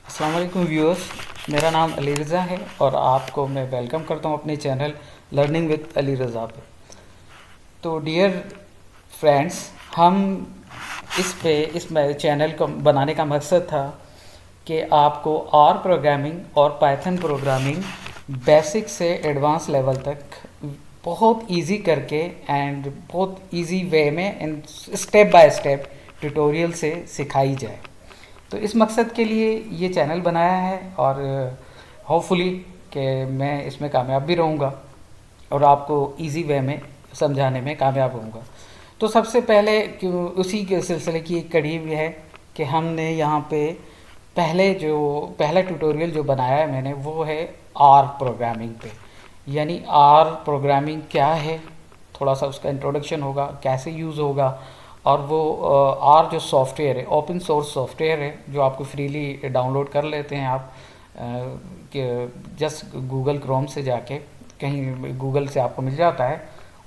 अस्सलाम वालेकुम व्यूअर्स। मेरा नाम अली रज़ा है और आपको मैं वेलकम करता हूँ अपने channel learning with Ali Raza पे। तो डियर फ्रेंड्स, हम इस चैनल को बनाने का मकसद था कि आपको आर प्रोग्रामिंग और पाइथन प्रोग्रामिंग बेसिक से एडवांस लेवल तक बहुत इजी करके एंड बहुत इजी वे में and step by step tutorial से सिखाई जाए। तो इस मकसद के लिए ये चैनल बनाया है और होपफुली कि मैं इसमें कामयाब भी रहूँगा और आपको इजी वे में समझाने में कामयाब होऊंगा। तो सबसे पहले उसी के सिलसिले की एक कड़ी भी है कि हमने यहाँ पे पहला ट्यूटोरियल जो बनाया है मैंने, वो है आर प्रोग्रामिंग पे। यानी आर प्रोग्रामिंग क्या है, थोड़ा सा उसका इंट्रोडक्शन होगा, कैसे यूज़ होगा। और वो आर जो सॉफ्टवेयर है, ओपन सोर्स सॉफ्टवेयर है जो आपको फ्रीली डाउनलोड कर लेते हैं आप जस्ट गूगल क्रोम से जाके, कहीं गूगल से आपको मिल जाता है।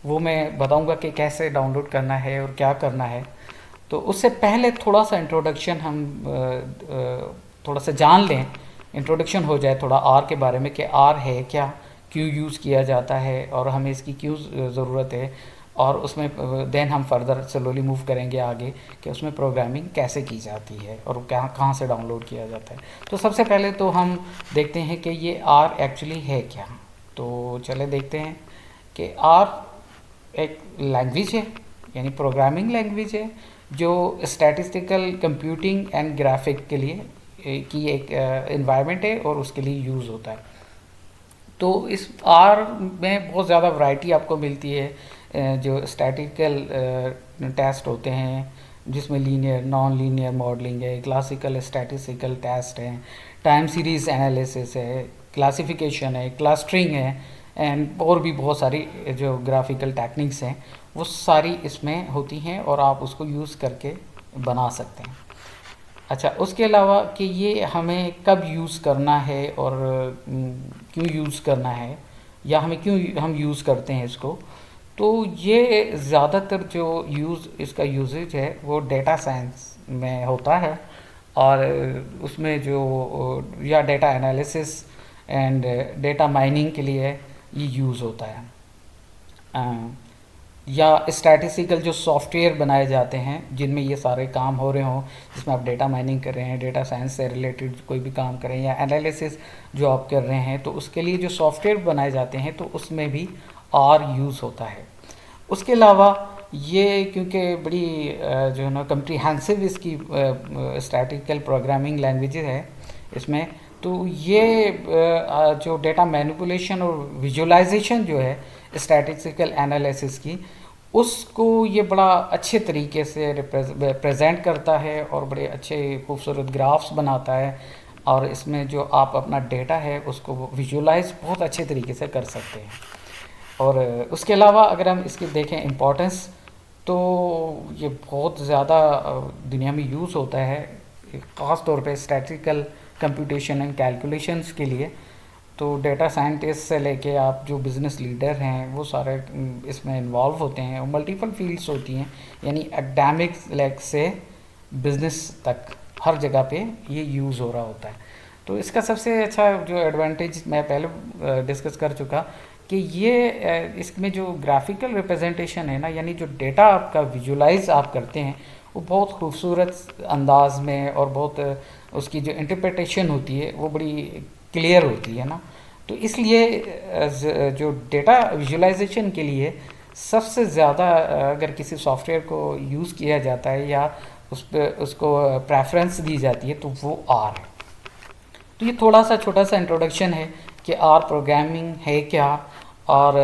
वो मैं बताऊंगा कि कैसे डाउनलोड करना है और क्या करना है। तो उससे पहले थोड़ा सा इंट्रोडक्शन हम थोड़ा सा जान लें, इंट्रोडक्शन हो जाए थोड़ा आर के बारे में कि आर है क्या, क्यों यूज़ किया जाता है और हमें इसकी क्यों ज़रूरत है। और उसमें देन हम फर्दर स्लोली मूव करेंगे आगे कि उसमें प्रोग्रामिंग कैसे की जाती है और कहाँ से डाउनलोड किया जाता है। तो सबसे पहले तो हम देखते हैं कि ये आर एक्चुअली है क्या। तो चले देखते हैं कि आर एक लैंग्वेज है, यानी प्रोग्रामिंग लैंग्वेज है जो स्टैटिस्टिकल कंप्यूटिंग एंड ग्राफिक के लिए की एक इन्वायरमेंट है और उसके लिए यूज़ होता है। तो इस आर में बहुत ज़्यादा वैरायटी आपको मिलती है। जो स्टैटिकल टेस्ट होते हैं जिसमें लीनियर नॉन लीनियर मॉडलिंग है, क्लासिकल स्टैटिस्टिकल टेस्ट हैं, टाइम सीरीज़ एनालिसिस है, क्लासिफिकेशन है, क्लस्टरिंग है एंड और भी बहुत सारी जो ग्राफिकल टेक्निक्स हैं वो सारी इसमें होती हैं और आप उसको यूज़ करके बना सकते हैं। अच्छा, उसके अलावा कि ये हमें कब यूज़ करना है और क्यों यूज़ करना है या हमें क्यों हम यूज़ करते हैं इसको। तो ये ज़्यादातर जो इसका यूजेज है वो डेटा साइंस में होता है और उसमें जो या data analysis and data mining के लिए ये यूज़ होता है। या स्टैटिस्टिकल जो सॉफ्टवेयर बनाए जाते हैं जिनमें ये सारे काम हो रहे हों, जिसमें आप डेटा माइनिंग कर रहे हैं, डेटा साइंस से रिलेटेड कोई भी काम कर रहे हैं या एनालिसिस जो आप कर रहे हैं, तो उसके लिए जो सॉफ्टवेयर बनाए जाते हैं तो उसमें भी आर यूज़ होता है। उसके अलावा ये क्योंकि बड़ी जो है ना कम्प्रीहेंसिव इसकी स्टैटिकल प्रोग्रामिंग लैंग्वेजेस है इसमें, तो ये जो डेटा मैनिपुलेशन और विजुअलाइजेशन जो है स्टैटिस्टिकल एनालिसिस की, उसको ये बड़ा अच्छे तरीके से प्रेजेंट करता है और बड़े अच्छे खूबसूरत ग्राफ्स बनाता है और इसमें जो आप अपना डेटा है उसको विजुअलाइज बहुत अच्छे तरीके से कर सकते हैं। और उसके अलावा अगर हम इसकी देखें इम्पोर्टेंस, तो ये बहुत ज़्यादा दुनिया में यूज़ होता है, ख़ास तौर पे स्टैटिस्टिकल कंप्यूटेशन एंड कैलकुलेशंस के लिए। तो डेटा साइंटिस्ट से लेके आप जो बिज़नेस लीडर हैं वो सारे इसमें इन्वॉल्व होते हैं और मल्टीपल फील्ड्स होती हैं, यानी एकेडमिक्स लेग से बिज़नेस तक हर जगह पे ये यूज़ हो रहा होता है। तो इसका सबसे अच्छा जो एडवांटेज मैं पहले डिस्कस कर चुका कि ये इसमें जो ग्राफिकल रिप्रेजेंटेशन है ना, यानी जो डेटा आपका विजुलाइज आप करते हैं वो बहुत खूबसूरत अंदाज में और बहुत उसकी जो इंटरप्रिटेशन होती है वो बड़ी क्लियर होती है ना। तो इसलिए जो डेटा विजुलाइजेशन के लिए सबसे ज़्यादा अगर किसी सॉफ्टवेयर को यूज़ किया जाता है या उस पर उसको प्रेफरेंस दी जाती है तो वो आर है। तो ये थोड़ा सा छोटा सा इंट्रोडक्शन है कि आर प्रोग्रामिंग है क्या और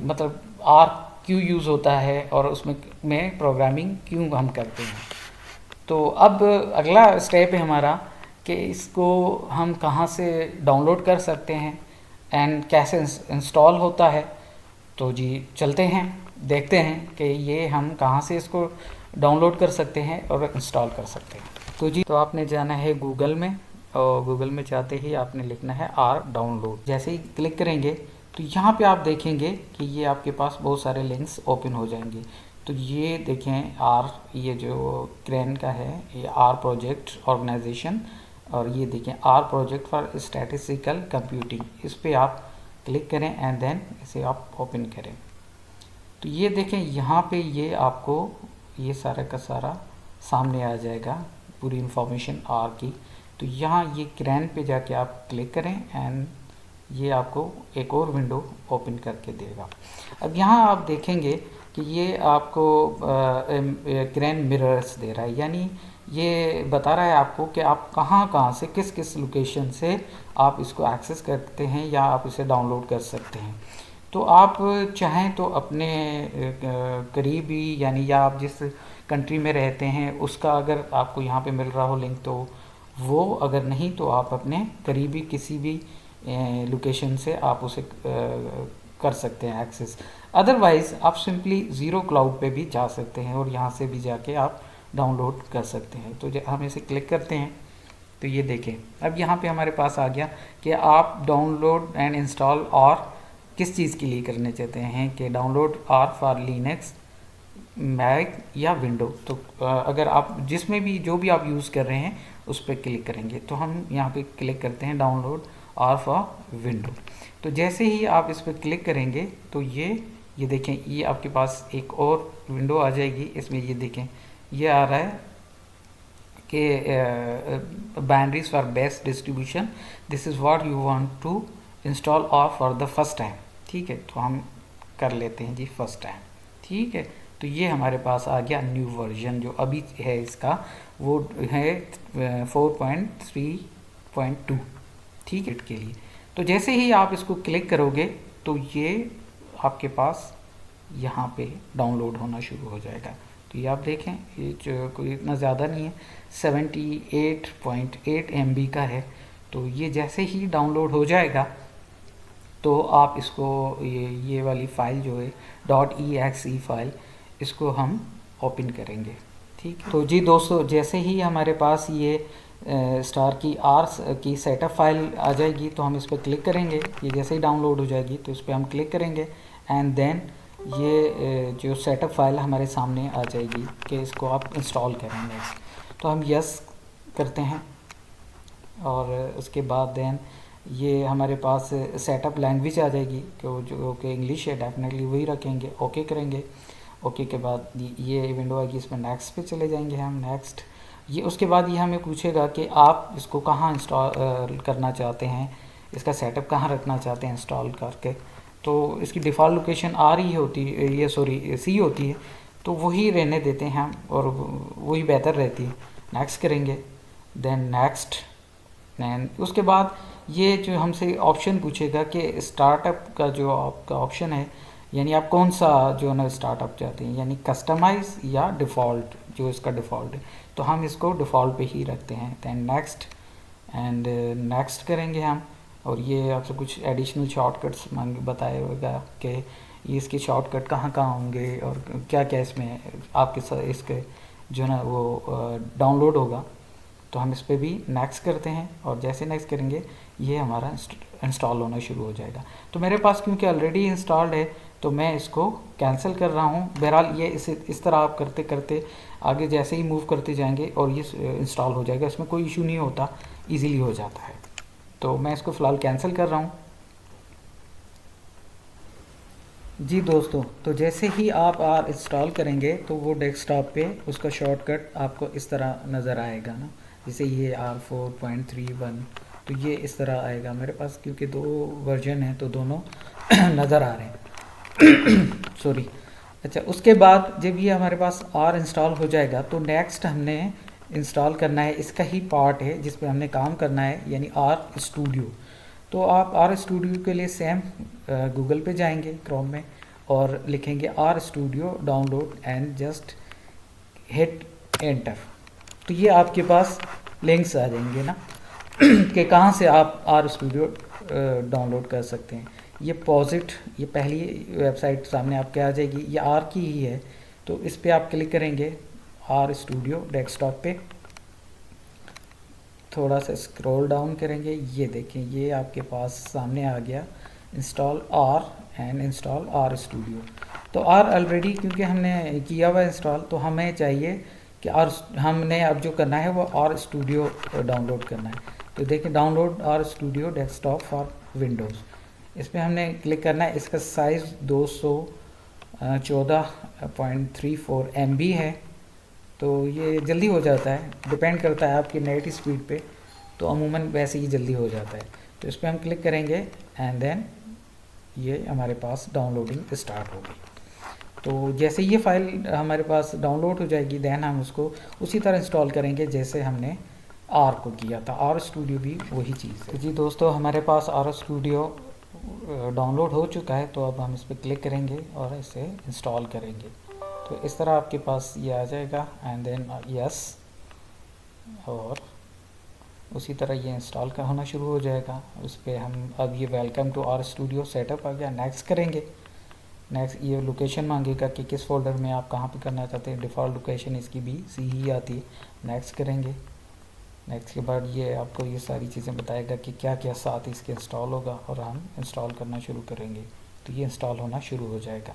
मतलब आर क्यों यूज़ होता है और उसमें में प्रोग्रामिंग क्यों हम करते हैं। तो अब अगला स्टेप है हमारा कि इसको हम कहाँ से डाउनलोड कर सकते हैं एंड कैसे इंस्टॉल होता है। तो जी चलते हैं, देखते हैं कि ये हम कहाँ से इसको डाउनलोड कर सकते हैं और इंस्टॉल कर सकते हैं। तो जी, तो आपने जाना है गूगल में और गूगल में जाते ही आपने लिखना है आर डाउनलोड। जैसे ही क्लिक करेंगे तो यहाँ पे आप देखेंगे कि ये आपके पास बहुत सारे लिंक्स ओपन हो जाएंगे। तो ये देखें आर, ये जो क्रेन का है, ये आर प्रोजेक्ट ऑर्गेनाइजेशन और ये देखें R project for statistical computing, इस पर आप क्लिक करें एंड देन इसे आप ओपन करें। तो ये देखें यहाँ पे ये आपको ये सारा का सारा सामने आ जाएगा, पूरी इंफॉर्मेशन आर की। तो यहाँ ये क्रैन पे जाके आप क्लिक करें एंड ये आपको एक और विंडो ओपन करके देगा। अब यहाँ आप देखेंगे कि ये आपको क्रैन मिरर्स दे रहा है, यानी ये बता रहा है आपको कि आप कहाँ से किस किस लोकेशन से आप इसको एक्सेस करते हैं या आप इसे डाउनलोड कर सकते हैं। तो आप चाहें तो अपने करीबी यानी या आप जिस कंट्री में रहते हैं उसका अगर आपको यहाँ पे मिल रहा हो लिंक तो वो, अगर नहीं तो आप अपने करीबी किसी भी लोकेशन से आप उसे कर सकते हैं एक्सेस। अदरवाइज़ आप सिंपली ज़ीरो क्लाउड पे भी जा सकते हैं और यहाँ से भी जाके आप डाउनलोड कर सकते हैं। तो हम इसे क्लिक करते हैं तो ये देखें अब यहाँ पे हमारे पास आ गया कि आप डाउनलोड एंड इंस्टॉल और किस चीज़ के लिए करने चाहते हैं, कि download R for Linux, Mac या विंडो। तो अगर आप जिसमें भी जो भी आप यूज़ कर रहे हैं उस पर क्लिक करेंगे। तो हम यहाँ पे क्लिक करते हैं डाउनलोड आर फॉर विंडो। तो जैसे ही आप इस पर क्लिक करेंगे तो ये देखें ये आपके पास एक और विंडो आ जाएगी। इसमें ये देखें ये आ रहा है कि binaries for best distribution, this is what you want to install और फॉर द फर्स्ट टाइम। ठीक है, तो हम कर लेते हैं जी फर्स्ट टाइम। ठीक है, तो ये हमारे पास आ गया न्यू वर्जन जो अभी है इसका, वो है 4.3.2। ठीक है के लिए। तो जैसे ही आप इसको क्लिक करोगे तो ये आपके पास यहाँ पे डाउनलोड होना शुरू हो जाएगा। तो ये आप देखें ये जो कोई इतना ज़्यादा नहीं है, 78.8 MB का है। तो ये जैसे ही डाउनलोड हो जाएगा तो आप इसको ये वाली फ़ाइल जो है .exe फाइल, इसको हम ओपन करेंगे। ठीक, तो जी दोस्तों जैसे ही हमारे पास ये स्टार की आर की सेटअप फाइल आ जाएगी तो हम इस पर क्लिक करेंगे। ये जैसे ही डाउनलोड हो जाएगी तो इस पर हम क्लिक करेंगे एंड देन ये जो सेटअप फाइल हमारे सामने आ जाएगी कि इसको आप इंस्टॉल करेंगे। तो हम यस करते हैं और उसके बाद देन ये हमारे पास सेटअप लैंग्वेज आ जाएगी जो कि इंग्लिश है, डेफिनेटली वही रखेंगे। ओके करेंगे। ओके के बाद ये विंडो आएगी, इसमें नेक्स्ट पे चले जाएंगे हम। नेक्स्ट ये उसके बाद ये हमें पूछेगा कि आप इसको कहाँ इंस्टॉल करना चाहते हैं, इसका सेटअप कहाँ रखना चाहते हैं इंस्टॉल करके। तो इसकी डिफ़ॉल्ट लोकेशन आर ही होती है, ये सॉरी सी होती है, तो वही रहने देते हैं हम और वही बेहतर रहती है। नेक्स्ट करेंगे, देन नेक्स्ट, देन उसके बाद ये जो हमसे ऑप्शन पूछेगा कि स्टार्टअप का जो आपका ऑप्शन है, यानी आप कौन सा जो है ना स्टार्टअप चाहते हैं, यानी कस्टमाइज़ या डिफ़ॉल्ट, जो इसका डिफ़ॉल्ट है। तो हम इसको डिफ़ॉल्ट पे ही रखते हैं। दैन नेक्स्ट एंड नेक्स्ट करेंगे हम। और ये आपसे कुछ एडिशनल शॉर्टकट्स बताएगा कि ये इसके शॉर्टकट कहाँ कहाँ होंगे और क्या क्या इसमें आपके साथ इसके जो है ना वो डाउनलोड होगा। तो हम इस पर भी नेक्स्ट करते हैं और जैसे नेक्स्ट करेंगे ये हमारा इंस्टॉल होना शुरू हो जाएगा। तो मेरे पास क्योंकि ऑलरेडी इंस्टॉल्ड है तो मैं इसको कैंसिल कर रहा हूँ। बहरहाल ये इस तरह आप करते करते आगे जैसे ही मूव करते जाएंगे और ये इंस्टॉल हो जाएगा, इसमें कोई इशू नहीं होता, इजीली हो जाता है। तो मैं इसको फ़िलहाल कैंसिल कर रहा हूँ। जी दोस्तों, तो जैसे ही आप आर इंस्टॉल करेंगे तो वो डेस्कटॉप पे उसका शॉर्टकट आपको इस तरह नज़र आएगा ना, जैसे ये R4.31, तो ये इस तरह आएगा। मेरे पास क्योंकि 2 वर्जन है तो दोनों नज़र आ रहे हैं सॉरी। अच्छा, उसके बाद जब ये हमारे पास आर इंस्टॉल हो जाएगा तो नेक्स्ट हमने इंस्टॉल करना है, इसका ही पार्ट है जिस पे हमने काम करना है, यानी आर स्टूडियो। तो आप आर स्टूडियो के लिए सेम गूगल पे जाएंगे क्रोम में और लिखेंगे R studio download and just hit enter. तो ये आपके पास लिंक्स आ जाएंगे ना कि कहाँ से आप आर स्टूडियो डाउनलोड कर सकते हैं। ये पॉजिट, ये पहली वेबसाइट सामने आपके आ जाएगी, ये आर की ही है। तो इस पर आप क्लिक करेंगे आर स्टूडियो डेस्कटॉप पे, थोड़ा सा स्क्रॉल डाउन करेंगे, ये देखें ये आपके पास सामने आ गया install R and install R studio. तो आर ऑलरेडी क्योंकि हमने किया हुआ इंस्टॉल, तो हमें चाहिए कि और हमने अब जो करना है वो और स्टूडियो डाउनलोड करना है। तो देखिए डाउनलोड और स्टूडियो डेस्कटॉप फॉर विंडोज़, इस पर हमने क्लिक करना है। इसका साइज़ 214.34 MB है, तो ये जल्दी हो जाता है, डिपेंड करता है आपकी नेट स्पीड पे, तो अमूमन वैसे ही जल्दी हो जाता है। तो इस पर हम क्लिक करेंगे एंड देन ये हमारे पास डाउनलोडिंग स्टार्ट होगी। तो जैसे ये फाइल हमारे पास डाउनलोड हो जाएगी देन हम उसको उसी तरह इंस्टॉल करेंगे जैसे हमने आर को किया था। आर स्टूडियो भी वही चीज़ है। तो जी दोस्तों, हमारे पास आर स्टूडियो डाउनलोड हो चुका है, तो अब हम इस पर क्लिक करेंगे और इसे इंस्टॉल करेंगे। तो इस तरह आपके पास ये आ जाएगा एंड देन यस, और उसी तरह ये इंस्टॉल का होना शुरू हो जाएगा। उस पर हम अब ये welcome to our studio setup आ गया, नेक्स्ट करेंगे। नेक्स्ट ये लोकेशन मांगेगा कि किस फोल्डर में आप कहाँ पे करना चाहते हैं, डिफ़ॉल्ट लोकेशन इसकी भी सी ही आती है। नेक्स्ट करेंगे। नेक्स्ट के बाद ये आपको ये सारी चीज़ें बताएगा कि क्या क्या साथ इसके इंस्टॉल होगा, और हम इंस्टॉल करना शुरू करेंगे तो ये इंस्टॉल होना शुरू हो जाएगा।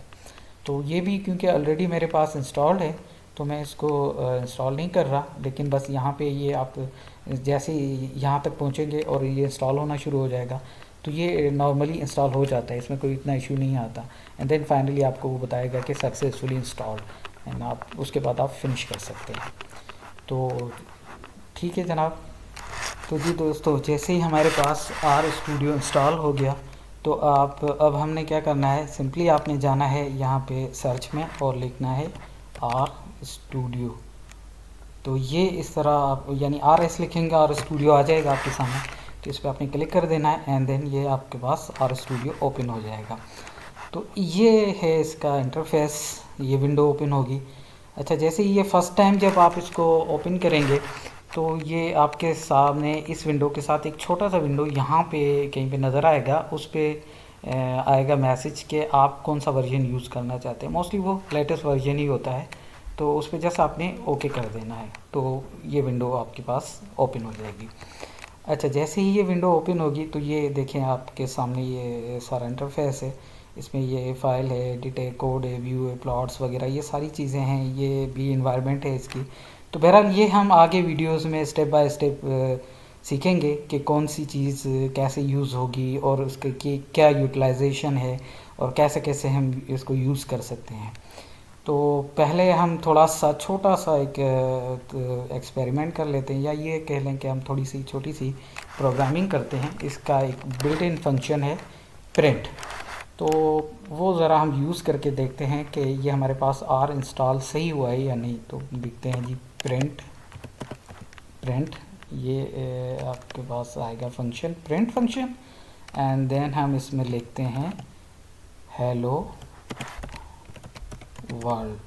तो ये भी क्योंकि ऑलरेडी मेरे पास इंस्टॉल्ड है तो मैं इसको इंस्टॉल नहीं कर रहा, लेकिन बस यहाँ पे ये आप जैसे यहाँ तक पहुँचेंगे और ये इंस्टॉल होना शुरू हो जाएगा तो ये नॉर्मली इंस्टॉल हो जाता है, इसमें कोई इतना इशू नहीं आता। एंड देन फाइनली आपको वो बताएगा कि सक्सेसफुली इंस्टॉल्ड, एंड आप उसके बाद आप फिनिश कर सकते हैं। तो ठीक है जनाब। तो जी दोस्तों, जैसे ही हमारे पास आर स्टूडियो इंस्टॉल हो गया तो आप अब हमने क्या करना है, सिंपली आपने जाना है यहाँ पे सर्च में और लिखना है आर स्टूडियो। तो ये इस तरह आप यानी RS लिखेंगे आर स्टूडियो आ जाएगा आपके सामने। तो इस पर आपने क्लिक कर देना है एंड देन ये आपके पास आर स्टूडियो ओपन हो जाएगा। तो ये है इसका इंटरफेस, ये विंडो ओपन होगी। अच्छा, जैसे ये फर्स्ट टाइम जब आप इसको ओपन करेंगे तो ये आपके सामने इस विंडो के साथ एक छोटा सा विंडो यहाँ पे कहीं पे नज़र आएगा, उस पर आएगा मैसेज कि आप कौन सा वर्जन यूज़ करना चाहते हैं। मोस्टली वो लेटेस्ट वर्जन ही होता है, तो उस पर जस्ट आपने ओके कर देना है, तो ये विंडो आपके पास ओपन हो जाएगी। अच्छा, जैसे ही ये विंडो ओपन होगी तो ये देखें आपके सामने ये सारा इंटरफेस है। इसमें ये फाइल है, एडिट है, कोड है, व्यू है, प्लॉट्स वगैरह ये सारी चीज़ें हैं, ये भी इन्वायरमेंट है इसकी। तो बहरहाल ये हम आगे वीडियोस में स्टेप बाय स्टेप सीखेंगे कि कौन सी चीज़ कैसे यूज़ होगी और उसके की क्या यूटिलाइजेशन है और कैसे कैसे हम इसको यूज़ कर सकते हैं। तो पहले हम थोड़ा सा छोटा सा एक एक्सपेरिमेंट कर लेते हैं, या ये कह लें कि हम थोड़ी सी छोटी सी प्रोग्रामिंग करते हैं। इसका एक बिल्ट इन फंक्शन है प्रिंट, तो वो ज़रा हम यूज़ करके देखते हैं कि ये हमारे पास आर इंस्टॉल सही हुआ है या नहीं। तो देखते हैं जी, प्रिंट ये आपके पास आएगा function, print function, and then हम इसमें लिखते हैं हेलो वर्ल्ड।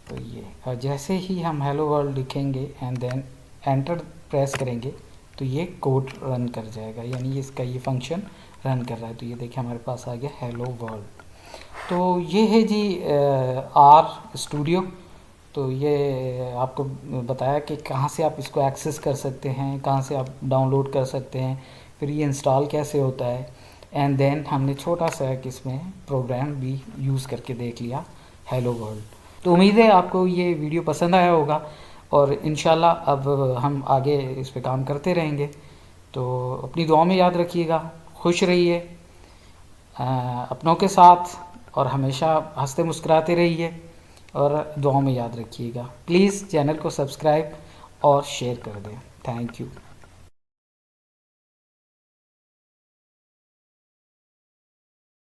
तो ये, और जैसे ही हम हेलो वर्ल्ड लिखेंगे एंड देन एंटर प्रेस करेंगे तो ये कोड रन कर जाएगा, यानी इसका ये फंक्शन रन कर रहा है। तो ये देखिए हमारे पास आ गया हेलो वर्ल्ड। तो ये है जी आर स्टूडियो। तो ये आपको बताया कि कहाँ से आप इसको एक्सेस कर सकते हैं, कहाँ से आप डाउनलोड कर सकते हैं, फिर ये इंस्टॉल कैसे होता है, एंड देन हमने छोटा सा एक इसमें प्रोग्राम भी यूज़ करके देख लिया, हेलो वर्ल्ड। तो उम्मीद है आपको ये वीडियो पसंद आया होगा और इंशाल्लाह अब हम आगे इस पे काम करते रहेंगे। तो अपनी दुआ में याद रखिएगा, खुश रहिए अपनों के साथ और हमेशा हंसते मुस्कुराते रहिए और दुआ में याद रखिएगा। प्लीज़ चैनल को सब्सक्राइब और शेयर कर दें। Thank you.